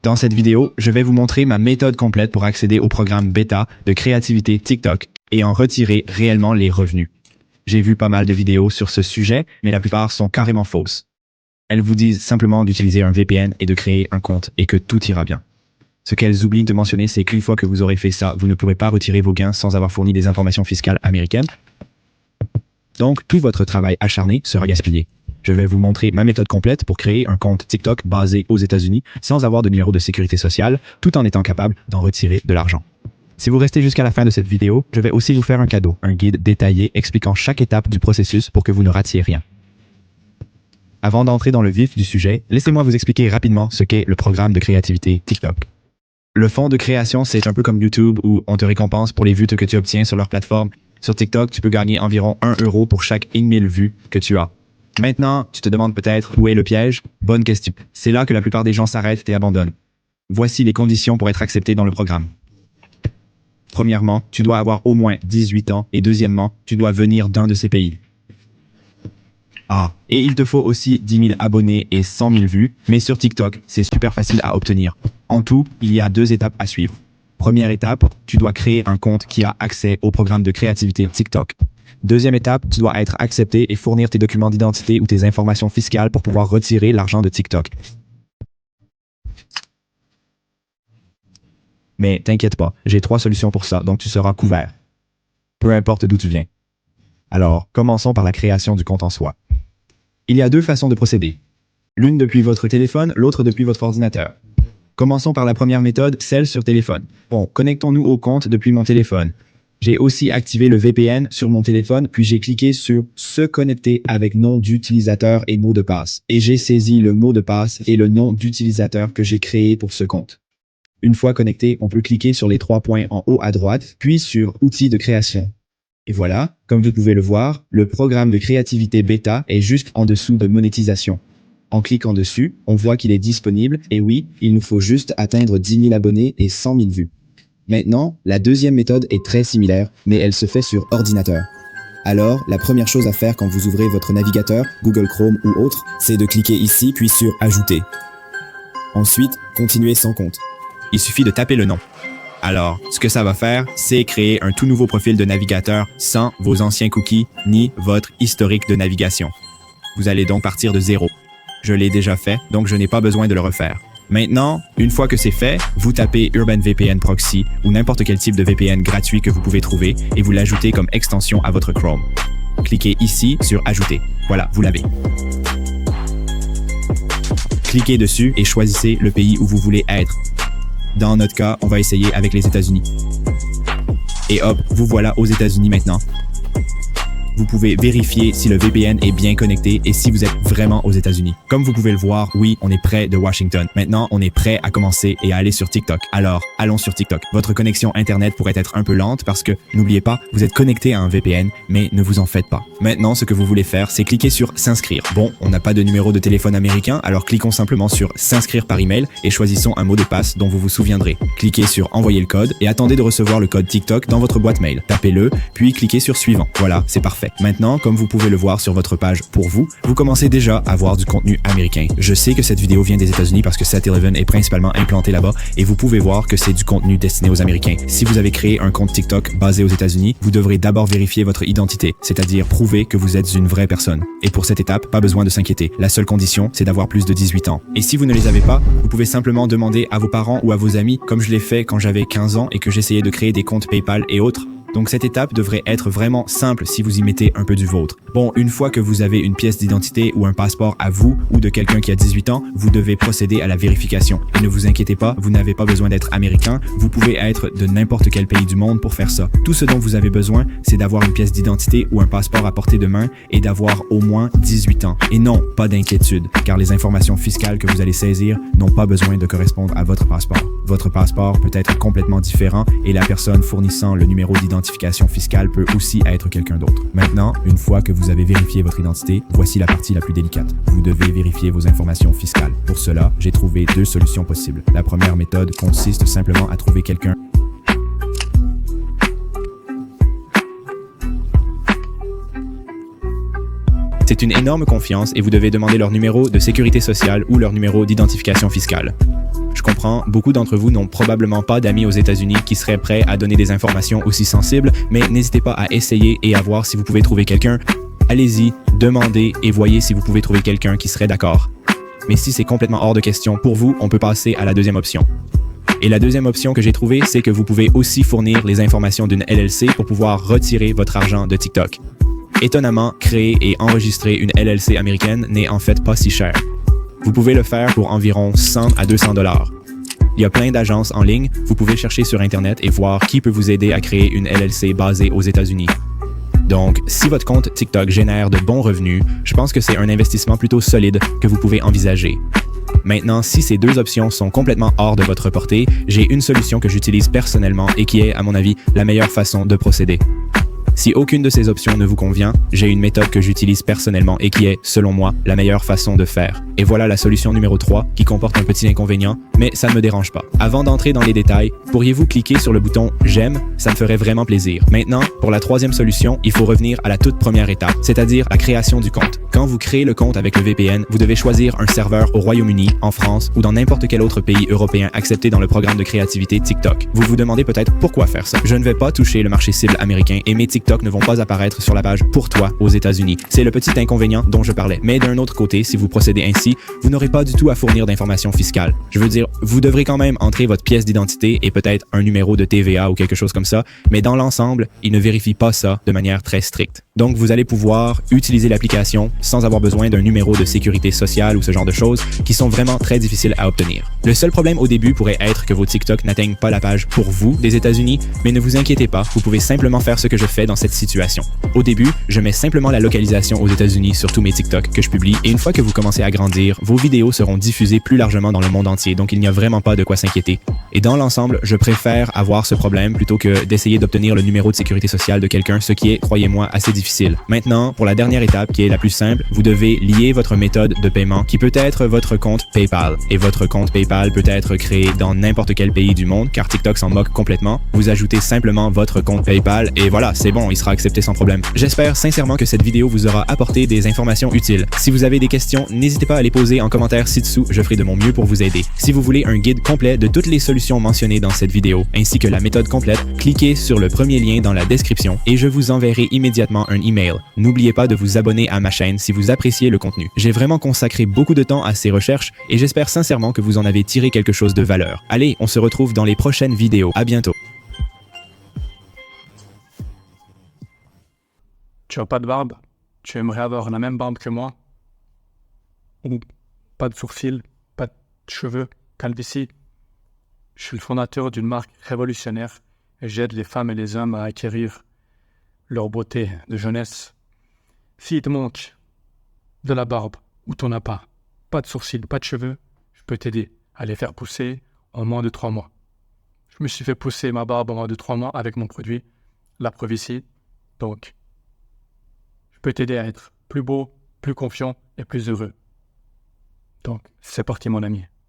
Dans cette vidéo, je vais vous montrer ma méthode complète pour accéder au programme bêta de créativité TikTok et en retirer réellement les revenus. J'ai vu pas mal de vidéos sur ce sujet, mais la plupart sont carrément fausses. Elles vous disent simplement d'utiliser un VPN et de créer un compte et que tout ira bien. Ce qu'elles oublient de mentionner, c'est qu'une fois que vous aurez fait ça, vous ne pourrez pas retirer vos gains sans avoir fourni des informations fiscales américaines. Donc, tout votre travail acharné sera gaspillé. Je vais vous montrer ma méthode complète pour créer un compte TikTok basé aux États-Unis sans avoir de numéro de sécurité sociale, tout en étant capable d'en retirer de l'argent. Si vous restez jusqu'à la fin de cette vidéo, je vais aussi vous faire un cadeau, un guide détaillé expliquant chaque étape du processus pour que vous ne ratiez rien. Avant d'entrer dans le vif du sujet, laissez-moi vous expliquer rapidement ce qu'est le programme de créativité TikTok. Le fonds de création, c'est un peu comme YouTube où on te récompense pour les vues que tu obtiens sur leur plateforme. Sur TikTok, tu peux gagner environ 1 € pour chaque 1000 vues que tu as. Maintenant, tu te demandes peut-être où est le piège? Bonne question. C'est là que la plupart des gens s'arrêtent et abandonnent. Voici les conditions pour être accepté dans le programme. Premièrement, tu dois avoir au moins 18 ans et deuxièmement, tu dois venir d'un de ces pays. Et il te faut aussi 10 000 abonnés et 100 000 vues, mais sur TikTok, c'est super facile à obtenir. En tout, il y a 2 étapes à suivre. Première étape, tu dois créer un compte qui a accès au programme de créativité TikTok. Deuxième étape, tu dois être accepté et fournir tes documents d'identité ou tes informations fiscales pour pouvoir retirer l'argent de TikTok. Mais t'inquiète pas, j'ai 3 solutions pour ça, donc tu seras couvert. Peu importe d'où tu viens. Alors, commençons par la création du compte en soi. Il y a 2 façons de procéder. L'une depuis votre téléphone, l'autre depuis votre ordinateur. Commençons par la première méthode, celle sur téléphone. Bon, connectons-nous au compte depuis mon téléphone. J'ai aussi activé le VPN sur mon téléphone, puis j'ai cliqué sur « Se connecter avec nom d'utilisateur et mot de passe » et j'ai saisi le mot de passe et le nom d'utilisateur que j'ai créé pour ce compte. Une fois connecté, on peut cliquer sur les 3 points en haut à droite, puis sur « Outils de création ». Et voilà, comme vous pouvez le voir, le programme de créativité bêta est juste en dessous de monétisation. En cliquant dessus, on voit qu'il est disponible et oui, il nous faut juste atteindre 10 000 abonnés et 100 000 vues. Maintenant, la deuxième méthode est très similaire, mais elle se fait sur ordinateur. Alors, la première chose à faire quand vous ouvrez votre navigateur, Google Chrome ou autre, c'est de cliquer ici puis sur « Ajouter ». Ensuite, continuer sans compte. Il suffit de taper le nom. Alors, ce que ça va faire, c'est créer un tout nouveau profil de navigateur sans vos anciens cookies ni votre historique de navigation. Vous allez donc partir de 0. Je l'ai déjà fait, donc je n'ai pas besoin de le refaire. Maintenant, une fois que c'est fait, vous tapez Urban VPN Proxy ou n'importe quel type de VPN gratuit que vous pouvez trouver et vous l'ajoutez comme extension à votre Chrome. Cliquez ici sur Ajouter. Voilà, vous l'avez. Cliquez dessus et choisissez le pays où vous voulez être. Dans notre cas, on va essayer avec les États-Unis. Et hop, vous voilà aux États-Unis maintenant. Vous pouvez vérifier si le VPN est bien connecté et si vous êtes vraiment aux États-Unis. Comme vous pouvez le voir, oui, on est près de Washington. Maintenant, on est prêt à commencer et à aller sur TikTok. Alors, allons sur TikTok. Votre connexion Internet pourrait être un peu lente parce que, n'oubliez pas, vous êtes connecté à un VPN, mais ne vous en faites pas. Maintenant, ce que vous voulez faire, c'est cliquer sur s'inscrire. Bon, on n'a pas de numéro de téléphone américain, alors cliquons simplement sur s'inscrire par email et choisissons un mot de passe dont vous vous souviendrez. Cliquez sur envoyer le code et attendez de recevoir le code TikTok dans votre boîte mail. Tapez-le, puis cliquez sur suivant. Voilà, c'est parfait. Maintenant, comme vous pouvez le voir sur votre page pour vous, vous commencez déjà à voir du contenu américain. Je sais que cette vidéo vient des États-Unis parce que Sat11 est principalement implanté là-bas et vous pouvez voir que c'est du contenu destiné aux Américains. Si vous avez créé un compte TikTok basé aux États-Unis, vous devrez d'abord vérifier votre identité, c'est-à-dire prouver que vous êtes une vraie personne. Et pour cette étape, pas besoin de s'inquiéter. La seule condition, c'est d'avoir plus de 18 ans. Et si vous ne les avez pas, vous pouvez simplement demander à vos parents ou à vos amis, comme je l'ai fait quand j'avais 15 ans et que j'essayais de créer des comptes PayPal et autres. Donc cette étape devrait être vraiment simple si vous y mettez un peu du vôtre. Bon, une fois que vous avez une pièce d'identité ou un passeport à vous ou de quelqu'un qui a 18 ans, vous devez procéder à la vérification. Et ne vous inquiétez pas, vous n'avez pas besoin d'être américain, vous pouvez être de n'importe quel pays du monde pour faire ça. Tout ce dont vous avez besoin, c'est d'avoir une pièce d'identité ou un passeport à portée de main et d'avoir au moins 18 ans. Et non, pas d'inquiétude, car les informations fiscales que vous allez saisir n'ont pas besoin de correspondre à votre passeport. Votre passeport peut être complètement différent et la personne fournissant le numéro d'identification fiscale peut aussi être quelqu'un d'autre. Maintenant, une fois que vous avez vérifié votre identité, voici la partie la plus délicate. Vous devez vérifier vos informations fiscales. Pour cela, j'ai trouvé 2 solutions possibles. La première méthode consiste simplement à trouver quelqu'un C'est une énorme confiance et vous devez demander leur numéro de sécurité sociale ou leur numéro d'identification fiscale. Je comprends, beaucoup d'entre vous n'ont probablement pas d'amis aux États-Unis qui seraient prêts à donner des informations aussi sensibles, mais n'hésitez pas à essayer et à voir si vous pouvez trouver quelqu'un. Allez-y, demandez et voyez si vous pouvez trouver quelqu'un qui serait d'accord. Mais si c'est complètement hors de question pour vous, on peut passer à la deuxième option. Et la deuxième option que j'ai trouvée, c'est que vous pouvez aussi fournir les informations d'une LLC pour pouvoir retirer votre argent de TikTok. Étonnamment, créer et enregistrer une LLC américaine n'est en fait pas si cher. Vous pouvez le faire pour environ 100 à 200 $. Il y a plein d'agences en ligne, vous pouvez chercher sur Internet et voir qui peut vous aider à créer une LLC basée aux États-Unis. Donc, si votre compte TikTok génère de bons revenus, je pense que c'est un investissement plutôt solide que vous pouvez envisager. Maintenant, si ces deux options sont complètement hors de votre portée, j'ai une solution que j'utilise personnellement et qui est, à mon avis, la meilleure façon de procéder. Si aucune de ces options ne vous convient, j'ai une méthode que j'utilise personnellement et qui est, selon moi, la meilleure façon de faire. Et voilà la solution numéro 3 qui comporte un petit inconvénient, mais ça ne me dérange pas. Avant d'entrer dans les détails, pourriez-vous cliquer sur le bouton « J'aime » ? Ça me ferait vraiment plaisir. Maintenant, pour la troisième solution, il faut revenir à la toute première étape, c'est-à-dire la création du compte. Quand vous créez le compte avec le VPN, vous devez choisir un serveur au Royaume-Uni, en France ou dans n'importe quel autre pays européen accepté dans le programme de créativité TikTok. Vous vous demandez peut-être pourquoi faire ça. Je ne vais pas toucher le marché cible américain et mes TikTok ne vont pas apparaître sur la page « Pour toi » aux États-Unis. C'est le petit inconvénient dont je parlais. Mais d'un autre côté, si vous procédez ainsi, vous n'aurez pas du tout à fournir d'informations fiscales. Je veux dire, vous devrez quand même entrer votre pièce d'identité et peut-être un numéro de TVA ou quelque chose comme ça, mais dans l'ensemble, ils ne vérifient pas ça de manière très stricte. Donc, vous allez pouvoir utiliser l'application sans avoir besoin d'un numéro de sécurité sociale ou ce genre de choses qui sont vraiment très difficiles à obtenir. Le seul problème au début pourrait être que vos TikTok n'atteignent pas la page pour vous des États-Unis, mais ne vous inquiétez pas, vous pouvez simplement faire ce que je fais dans cette situation. Au début, je mets simplement la localisation aux États-Unis sur tous mes TikTok que je publie et une fois que vous commencez à grandir, vos vidéos seront diffusées plus largement dans le monde entier, donc il n'y a vraiment pas de quoi s'inquiéter. Et dans l'ensemble, je préfère avoir ce problème plutôt que d'essayer d'obtenir le numéro de sécurité sociale de quelqu'un, ce qui est, croyez-moi, assez difficile. Maintenant, pour la dernière étape qui est la plus simple, vous devez lier votre méthode de paiement qui peut être votre compte PayPal. Et votre compte PayPal peut être créé dans n'importe quel pays du monde car TikTok s'en moque complètement. Vous ajoutez simplement votre compte PayPal et voilà, c'est bon, il sera accepté sans problème. J'espère sincèrement que cette vidéo vous aura apporté des informations utiles. Si vous avez des questions, n'hésitez pas à les poser en commentaire ci-dessous, je ferai de mon mieux pour vous aider. Si vous voulez un guide complet de toutes les solutions mentionnées dans cette vidéo, ainsi que la méthode complète, cliquez sur le premier lien dans la description et je vous enverrai immédiatement un email. N'oubliez pas de vous abonner à ma chaîne si vous appréciez le contenu. J'ai vraiment consacré beaucoup de temps à ces recherches et j'espère sincèrement que vous en avez tiré quelque chose de valeur. Allez, on se retrouve dans les prochaines vidéos. À bientôt. Tu as pas de barbe? Tu aimerais avoir la même barbe que moi? Ou pas de sourcils, pas de cheveux, calvitie? Je suis le fondateur d'une marque révolutionnaire et j'aide les femmes et les hommes à acquérir leur beauté de jeunesse. S'il te manque de la barbe ou t'en as pas de sourcils, pas de cheveux, je peux t'aider à les faire pousser en moins de 3 mois. Je me suis fait pousser ma barbe en moins de 3 mois avec mon produit, la preuve ici. Donc, je peux t'aider à être plus beau, plus confiant et plus heureux. Donc, c'est parti mon ami.